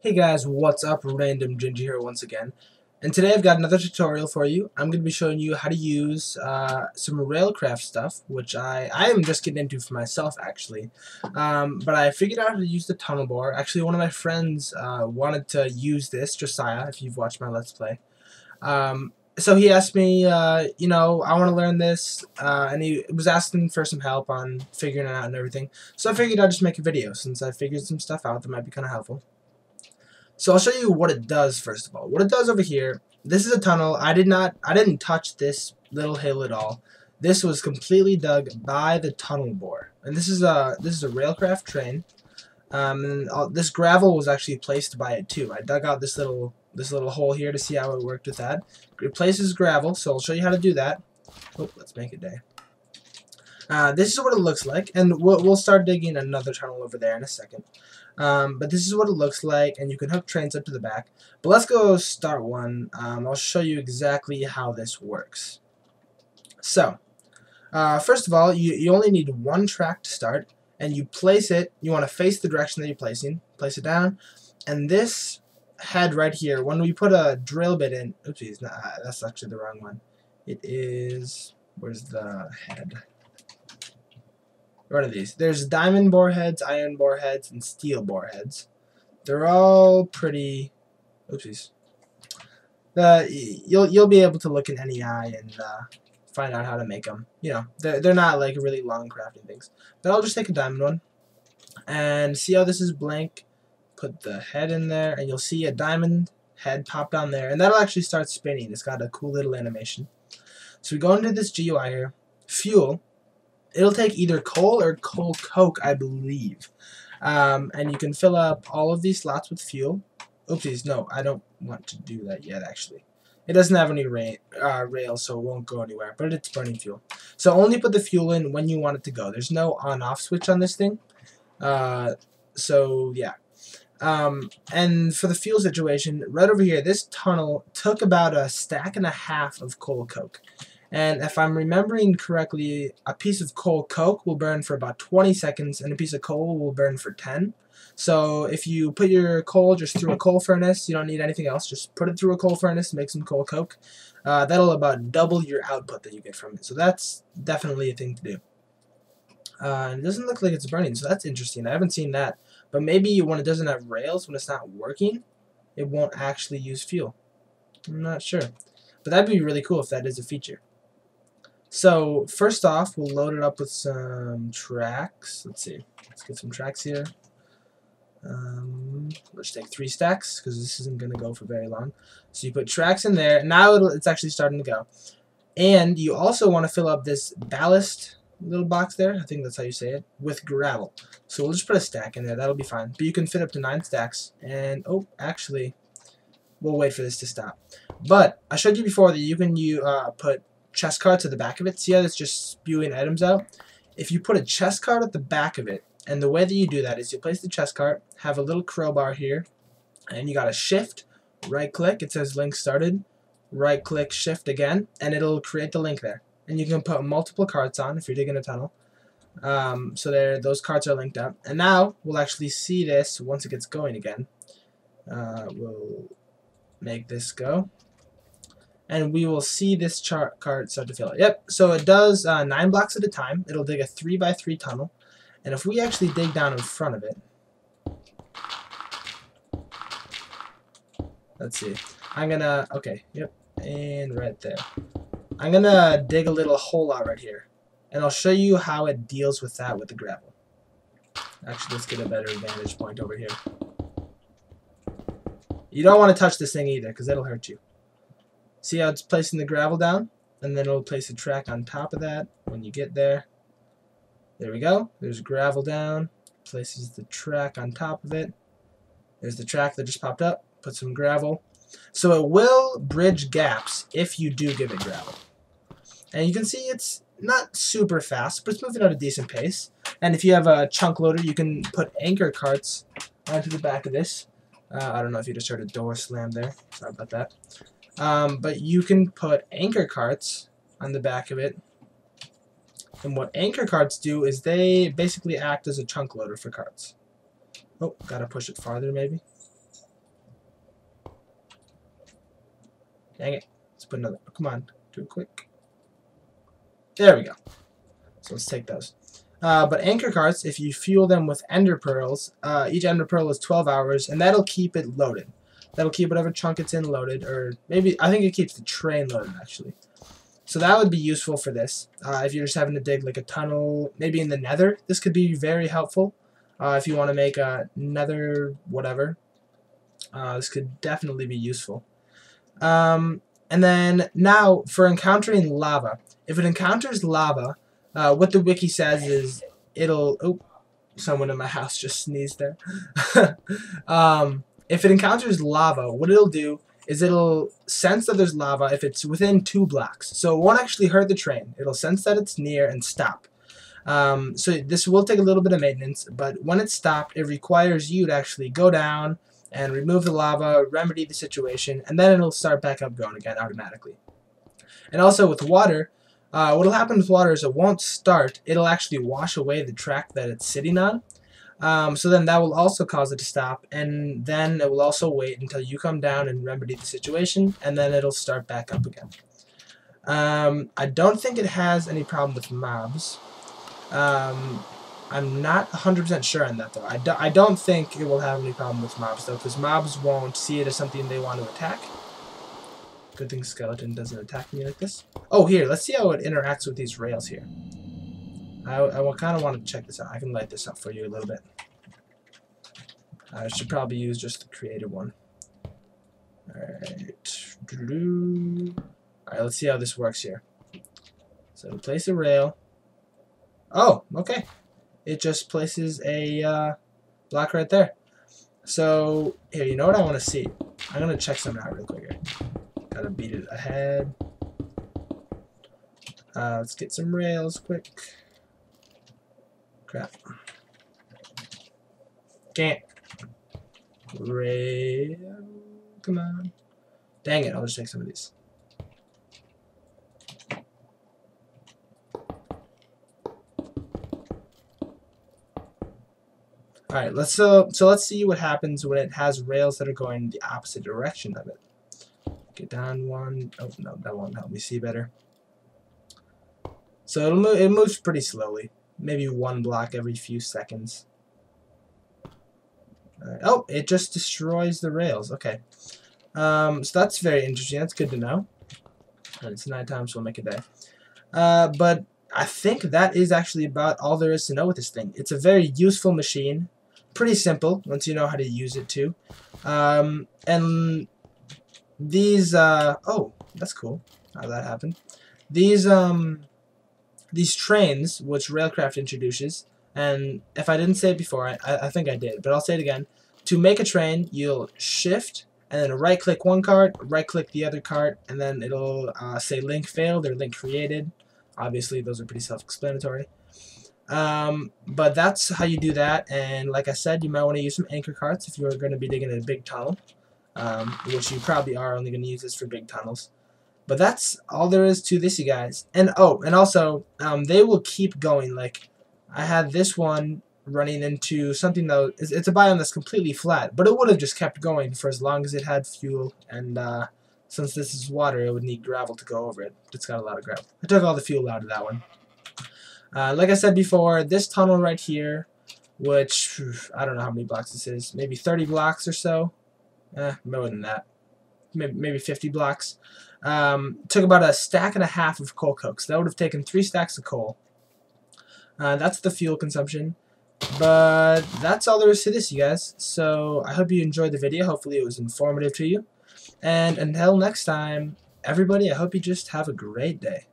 Hey guys, what's up? Random Ginger here once again. And today I've got another tutorial for you. I'm going to be showing you how to use some Railcraft stuff, which I am just getting into for myself actually. But I figured out how to use the tunnel bore. Actually, one of my friends wanted to use this, Josiah, if you've watched my Let's Play. So he asked me, I want to learn this, and he was asking for some help on figuring it out and everything. So I figured I'd just make a video since I figured some stuff out that might be kind of helpful. So I'll show you what it does first of all. What it does over here, this is a tunnel. I didn't touch this little hill at all. This was completely dug by the tunnel bore. And this is a Railcraft train. This gravel was actually placed by it too. I dug out this little hole here to see how it worked with that. It places gravel, so I'll show you how to do that. Oh, let's make it day. This is what it looks like, and we'll start digging another tunnel over there in a second. But this is what it looks like, and you can hook trains up to the back. But let's go start one. I'll show you exactly how this works. So, first of all, you only need one track to start, and you place it. You want to face the direction that you're placing. Place it down, and this head right here, when we put a drill bit in, oopsies, that's actually the wrong one. It is, where's the head? What are these? There's diamond bore heads, iron bore heads, and steel bore heads. They're all pretty. Oopsies. You'll be able to look in any eye and find out how to make them. You know, they're not like really long crafting things. But I'll just take a diamond one and see how this is blank. Put the head in there, and you'll see a diamond head pop down there, and that'll actually start spinning. It's got a cool little animation. So we go into this GUI here. Fuel. It'll take either coal or coal coke, I believe. And you can fill up all of these slots with fuel. Oopsies, no, I don't want to do that yet, actually. It doesn't have any rails, so it won't go anywhere, but it's burning fuel. So only put the fuel in when you want it to go. There's no on-off switch on this thing. So, yeah. And for the fuel situation, right over here, this tunnel took about a stack and a half of coal coke. And if I'm remembering correctly, a piece of coal coke will burn for about 20 seconds, and a piece of coal will burn for 10. So if you put your coal just through a coal furnace, you don't need anything else. Just put it through a coal furnace, make some coal coke. That'll about double your output that you get from it. So that's definitely a thing to do. And it doesn't look like it's burning, so that's interesting. I haven't seen that. But maybe when it doesn't have rails, when it's not working, it won't actually use fuel. I'm not sure. But that'd be really cool if that is a feature. So first off, we'll load it up with some tracks. Let's see. Let's get some tracks here. Let's take 3 stacks because this isn't going to go for very long. So you put tracks in there. Now it's actually starting to go. And you also want to fill up this ballast little box there. I think that's how you say it. With gravel. So we'll just put a stack in there. That'll be fine. But you can fit up to 9 stacks. And, oh, actually, we'll wait for this to stop. But I showed you before that you can put chest cards at the back of it. See how it's just spewing items out? If you put a chest card at the back of it, and the way that you do that is you place the chest card, have a little crowbar here, and you got to shift, right click, it says link started, right click, shift again, and it'll create the link there. And you can put multiple cards on if you're digging a tunnel. So there, those cards are linked up. And now we'll actually see this once it gets going again. We'll make this go. And we will see this card start to fill it. Yep, so it does 9 blocks at a time. It'll dig a 3x3 tunnel. And if we actually dig down in front of it, let's see. I'm gonna, okay, yep, and right there. I'm gonna dig a little hole out right here. And I'll show you how it deals with that with the gravel. Actually, let's get a better vantage point over here. You don't want to touch this thing either, because that'll hurt you. See how it's placing the gravel down? And then it'll place a track on top of that when you get there. There we go. There's gravel down. Places the track on top of it. There's the track that just popped up. Put some gravel. So it will bridge gaps if you do give it gravel. And you can see it's not super fast, but it's moving at a decent pace. And if you have a chunk loader, you can put anchor carts onto the back of this. I don't know if you just heard a door slam there. Sorry about that. But you can put anchor carts on the back of it. And what anchor carts do is they basically act as a chunk loader for carts. Oh, gotta push it farther maybe. Dang it. Let's put another. Come on. Do it quick. There we go. So let's take those. But anchor carts, if you fuel them with ender pearls, each ender pearl is 12 hours, and that'll keep it loaded. That'll keep whatever chunk it's in loaded, or maybe, I think it keeps the train loaded, actually. So that would be useful for this. If you're just having to dig like a tunnel, maybe in the nether, this could be very helpful. If you want to make a nether whatever, this could definitely be useful. And then now, for encountering lava. If it encounters lava, what the wiki says is it'll... Oh, someone in my house just sneezed there. If it encounters lava, what it'll do is it'll sense that there's lava if it's within 2 blocks. So it won't actually hurt the train. It'll sense that it's near and stop. So this will take a little bit of maintenance, but when it's stopped, it requires you to actually go down and remove the lava, remedy the situation, and then it'll start back up going again automatically. And also with water, what'll happen with water is it won't start. It'll actually wash away the track that it's sitting on. So then that will also cause it to stop, and then it will also wait until you come down and remedy the situation, and then it'll start back up again. I don't think it has any problem with mobs. I'm not 100% sure on that, though. I don't think it will have any problem with mobs, though, because mobs won't see it as something they want to attack. Good thing skeleton doesn't attack me like this. Oh, here, let's see how it interacts with these rails here. I kind of want to check this out. I can light this up for you a little bit. I should probably use just the creative one. Alright. Alright, let's see how this works here. So, place a rail. Oh, okay. It just places a block right there. So, here, you know what I want to see? I'm going to check something out real quick here. Gotta beat it ahead. Let's get some rails quick. Crap. Can't. Rail. Come on. Dang it, I'll just take some of these. Alright, so let's see what happens when it has rails that are going the opposite direction of it. Get down one. Oh, no, that won't help me see better. So it moves pretty slowly. Maybe 1 block every few seconds. Oh, it just destroys the rails. Okay. So that's very interesting. That's good to know. And it's nighttime, so we'll make a day. But I think that is actually about all there is to know with this thing. It's a very useful machine. Pretty simple once you know how to use it too. And these oh, that's cool how that happened. These trains which Railcraft introduces, and if I didn't say it before, I think I did, but I'll say it again. To make a train, you'll shift and then right click one cart, right click the other cart, and then it'll say link failed or link created. Obviously those are pretty self-explanatory. But that's how you do that, and like I said, you might want to use some anchor carts if you're going to be digging a big tunnel, which you probably are only going to use this for big tunnels. But that's all there is to this, you guys. And oh, and also, they will keep going. Like, I had this one running into something that it's a biome that's completely flat, but it would have just kept going for as long as it had fuel, and since this is water, it would need gravel to go over it. It's got a lot of gravel. I took all the fuel out of that one. Like I said before, this tunnel right here, which, I don't know how many blocks this is, maybe 30 blocks or so, more than that, maybe 50 blocks, took about a stack and a half of coal cokes. That would have taken 3 stacks of coal. That's the fuel consumption, but that's all there is to this, you guys. So I hope you enjoyed the video. Hopefully it was informative to you, and until next time, everybody, I hope you just have a great day.